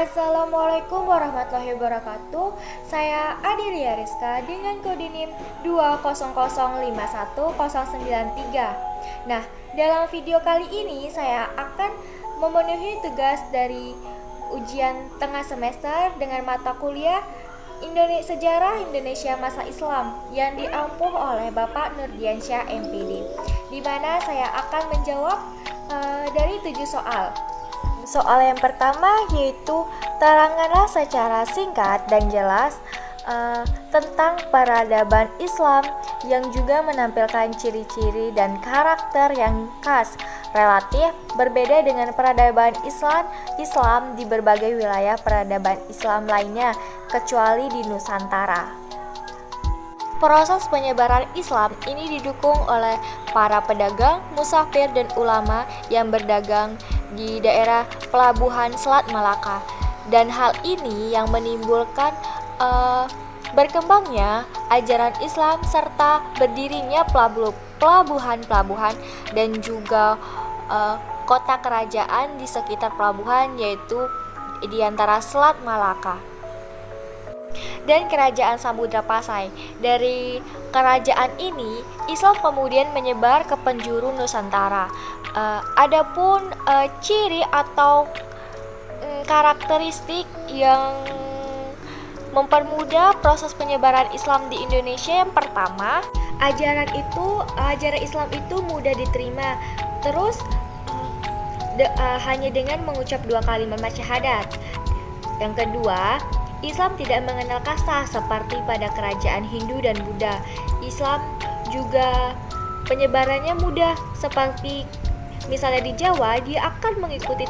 Assalamualaikum warahmatullahi wabarakatuh. Saya Adilia Rizka dengan kode NIM 200519093. Nah, dalam video kali ini saya akan memenuhi tugas dari ujian tengah semester dengan mata kuliah Sejarah Indonesia Masa Islam yang diampuh oleh Bapak Nurdiansyah MPD, di mana saya akan menjawab dari 7 soal. Soal yang pertama yaitu terangkanlah secara singkat dan jelas tentang peradaban Islam yang juga menampilkan ciri-ciri dan karakter yang khas, relatif berbeda dengan peradaban Islam di berbagai wilayah peradaban Islam lainnya kecuali di Nusantara. Proses penyebaran Islam ini didukung oleh para pedagang, musafir, dan ulama yang berdagang di daerah pelabuhan Selat Malaka. Dan hal ini yang menimbulkan berkembangnya ajaran Islam serta berdirinya pelabuhan-pelabuhan dan juga kota kerajaan di sekitar pelabuhan, yaitu di antara Selat Malaka dan Kerajaan Samudra Pasai. Dari kerajaan ini, Islam kemudian menyebar ke penjuru Nusantara. Adapun ciri atau karakteristik yang mempermudah proses penyebaran Islam di Indonesia, yang pertama, ajaran Islam itu mudah diterima. Terus hanya dengan mengucap 2 kalimat syahadat. Yang kedua, Islam tidak mengenal kasta seperti pada kerajaan Hindu dan Buddha. Islam juga penyebarannya mudah, seperti misalnya di Jawa, dia akan mengikuti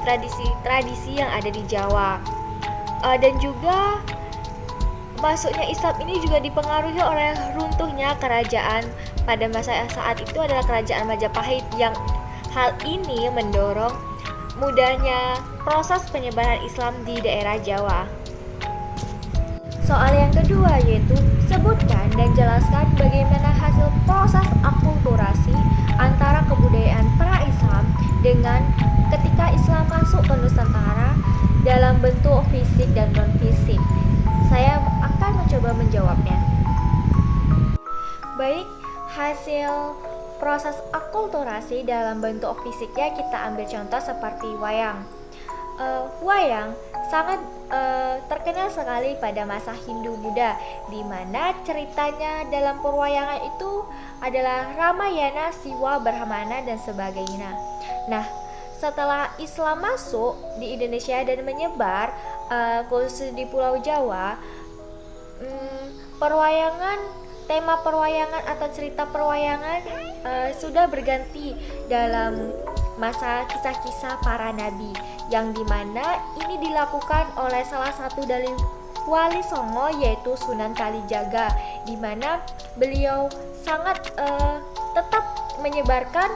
tradisi yang ada di Jawa. Dan juga masuknya Islam ini juga dipengaruhi oleh runtuhnya kerajaan pada masa saat itu adalah kerajaan Majapahit, yang hal ini mendorong mudahnya proses penyebaran Islam di daerah Jawa. Soal yang kedua yaitu sebutkan dan jelaskan bagaimana hasil proses akulturasi antara kebudayaan pra-Islam dengan ketika Islam masuk ke Nusantara dalam bentuk fisik dan non-fisik. Saya akan mencoba menjawabnya. Baik, hasil proses akulturasi dalam bentuk fisiknya kita ambil contoh seperti wayang. Wayang sangat terkenal sekali pada masa Hindu-Buddha, di mana ceritanya dalam perwayangan itu adalah Ramayana, Siwa, Brahmana, dan sebagainya. Nah, setelah Islam masuk di Indonesia dan menyebar khusus di Pulau Jawa, tema perwayangan atau cerita perwayangan sudah berganti dalam masa kisah-kisah para nabi, yang dimana ini dilakukan oleh salah satu dari Wali Songo, yaitu Sunan Kalijaga, dimana beliau sangat tetap menyebarkan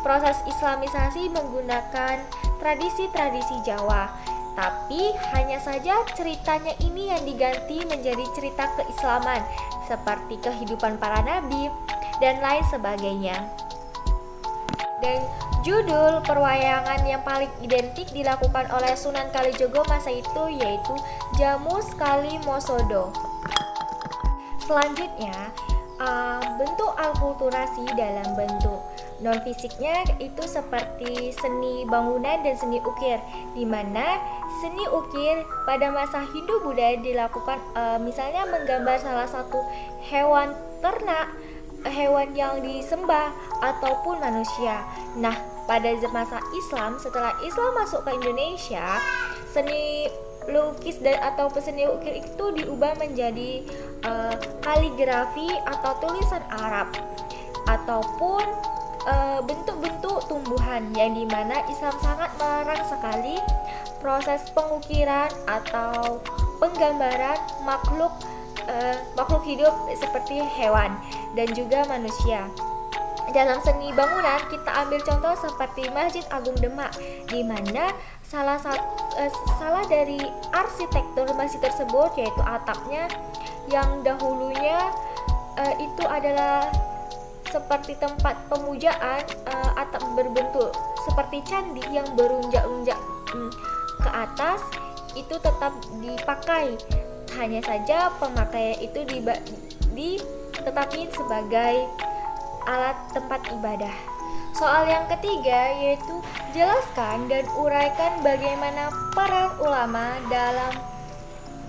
proses Islamisasi menggunakan tradisi-tradisi Jawa. Tapi hanya saja ceritanya ini yang diganti menjadi cerita keislaman seperti kehidupan para nabi dan lain sebagainya. Dan judul perwayangan yang paling identik dilakukan oleh Sunan Kalijogo masa itu yaitu Jamus Kali Mosodo. Selanjutnya, bentuk akulturasi dalam bentuk non-fisiknya itu seperti seni bangunan dan seni ukir, di mana seni ukir pada masa Hindu-Buddha dilakukan misalnya menggambar salah satu hewan ternak, hewan yang disembah ataupun manusia. Nah, pada masa Islam, setelah Islam masuk ke Indonesia, seni lukis atau seni ukir itu diubah menjadi kaligrafi atau tulisan Arab ataupun bentuk-bentuk tumbuhan, yang dimana Islam sangat melarang sekali proses pengukiran atau penggambaran makhluk hidup seperti hewan dan juga manusia. Dalam seni bangunan kita ambil contoh seperti Masjid Agung Demak, di mana salah dari arsitektur masjid tersebut yaitu atapnya yang dahulunya itu adalah seperti tempat pemujaan, atap berbentuk seperti candi yang berunjak-unjak ke atas itu tetap dipakai, hanya saja pemakaian itu ditetapin sebagai alat tempat ibadah. Soal yang ketiga yaitu jelaskan dan uraikan bagaimana peran ulama dalam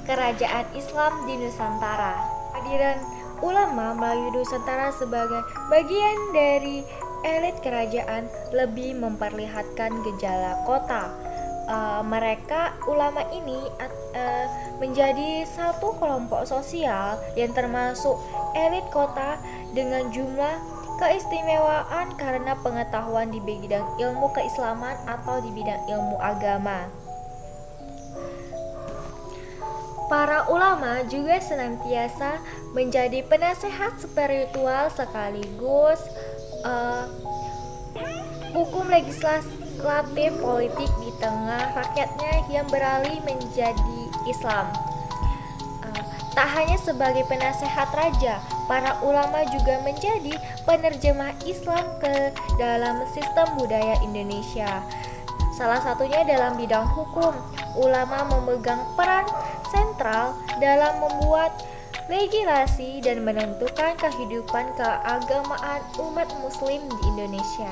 kerajaan Islam di Nusantara. Kehadiran ulama Melayu Nusantara sebagai bagian dari elit kerajaan lebih memperlihatkan gejala kota. Ulama ini menjadi satu kelompok sosial yang termasuk elit kota dengan jumlah keistimewaan karena pengetahuan di bidang ilmu keislaman atau di bidang ilmu agama. Para ulama juga senantiasa menjadi penasehat spiritual sekaligus hukum legislatif politik di tengah rakyatnya yang beralih menjadi Islam. Tak hanya sebagai penasehat raja, para ulama juga menjadi penerjemah Islam ke dalam sistem budaya Indonesia. Salah satunya dalam bidang hukum, ulama memegang peran sentral dalam membuat legislasi dan menentukan kehidupan keagamaan umat muslim di Indonesia.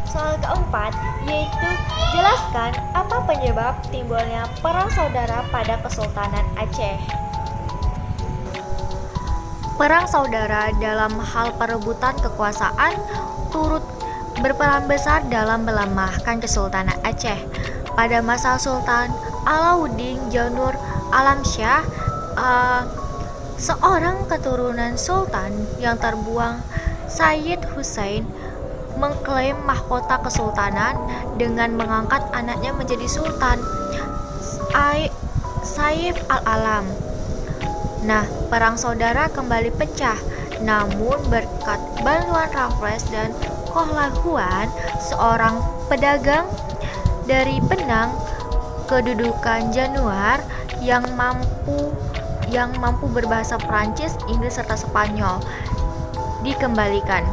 Soal keempat yaitu jelaskan apa penyebab timbulnya perang saudara pada Kesultanan Aceh. Perang saudara dalam hal perebutan kekuasaan turut berperan besar dalam melemahkan Kesultanan Aceh. Pada masa Sultan Alauddin Janur Alamsyah, seorang keturunan sultan yang terbuang, Sayyid Hussein, mengklaim mahkota kesultanan dengan mengangkat anaknya menjadi sultan, Saif al-Alam. Nah, perang saudara kembali pecah, namun berkat bantuan Raffles dan Kohlahuan, seorang pedagang dari Penang, kedudukan Januar yang mampu berbahasa Prancis, Inggris serta Spanyol dikembalikan.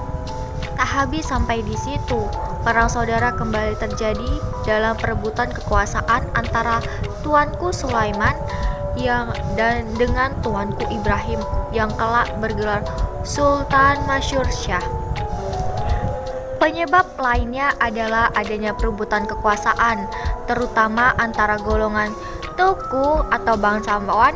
Tak habis sampai di situ, perang saudara kembali terjadi dalam perebutan kekuasaan antara Tuanku Sulaiman dengan Tuanku Ibrahim yang kelak bergelar Sultan Masyhur Shah. Penyebab lainnya adalah adanya perebutan kekuasaan, terutama antara golongan Tuku atau bangsawan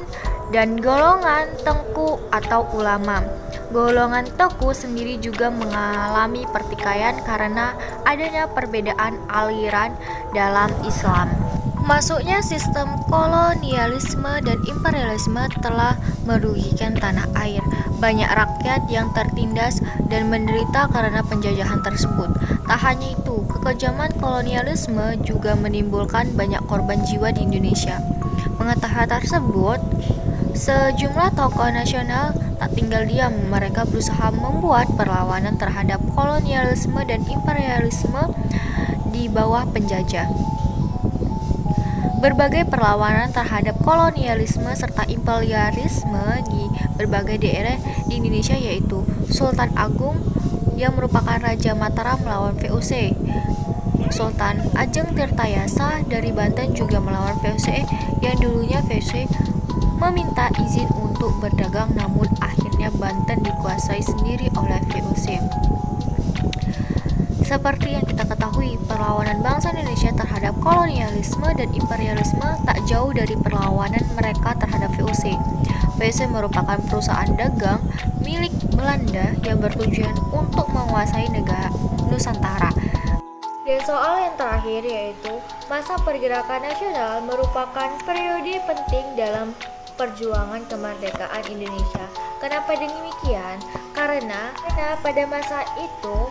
dan golongan Tengku atau ulama. Golongan Tuku sendiri juga mengalami pertikaian karena adanya perbedaan aliran dalam Islam. Masuknya sistem kolonialisme dan imperialisme telah merugikan tanah air. Banyak rakyat yang tertindas dan menderita karena penjajahan tersebut. Tak hanya itu, kekejaman kolonialisme juga menimbulkan banyak korban jiwa di Indonesia. Mengetahui tersebut, sejumlah tokoh nasional tak tinggal diam. Mereka berusaha membuat perlawanan terhadap kolonialisme dan imperialisme di bawah penjajah. Berbagai perlawanan terhadap kolonialisme serta imperialisme di berbagai daerah di Indonesia, yaitu Sultan Agung yang merupakan Raja Mataram melawan VOC, Sultan Ajeng Tirtayasa dari Banten juga melawan VOC yang dulunya VOC meminta izin untuk berdagang, namun akhirnya Banten dikuasai sendiri oleh VOC. Seperti yang kita ketahui, perlawanan bangsa Indonesia terhadap kolonialisme dan imperialisme tak jauh dari perlawanan mereka terhadap VOC. VOC merupakan perusahaan dagang milik Belanda yang bertujuan untuk menguasai negara Nusantara. Dan soal yang terakhir yaitu masa pergerakan nasional merupakan periode penting dalam perjuangan kemerdekaan Indonesia. Kenapa demikian? Karena pada masa itu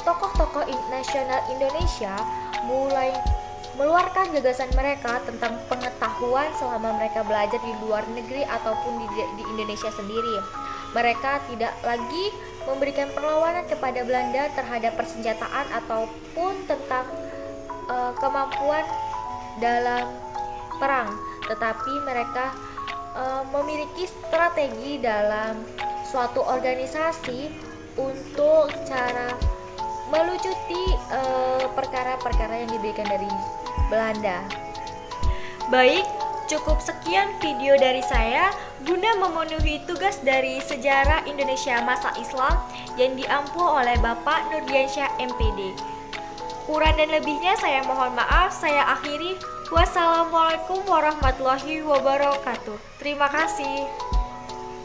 tokoh-tokoh nasional Indonesia mulai meluarkan gagasan mereka tentang pengetahuan selama mereka belajar di luar negeri ataupun di Indonesia sendiri. Mereka tidak lagi memberikan perlawanan kepada Belanda terhadap persenjataan ataupun tentang kemampuan dalam perang, tetapi mereka memiliki strategi dalam suatu organisasi untuk cara melucuti perkara-perkara yang diberikan dari Belanda. Baik, cukup sekian video dari saya guna memenuhi tugas dari Sejarah Indonesia Masa Islam yang diampu oleh Bapak Nurdiansyah MPD. Kurang dan lebihnya saya mohon maaf, saya akhiri. Wassalamualaikum warahmatullahi wabarakatuh. Terima kasih.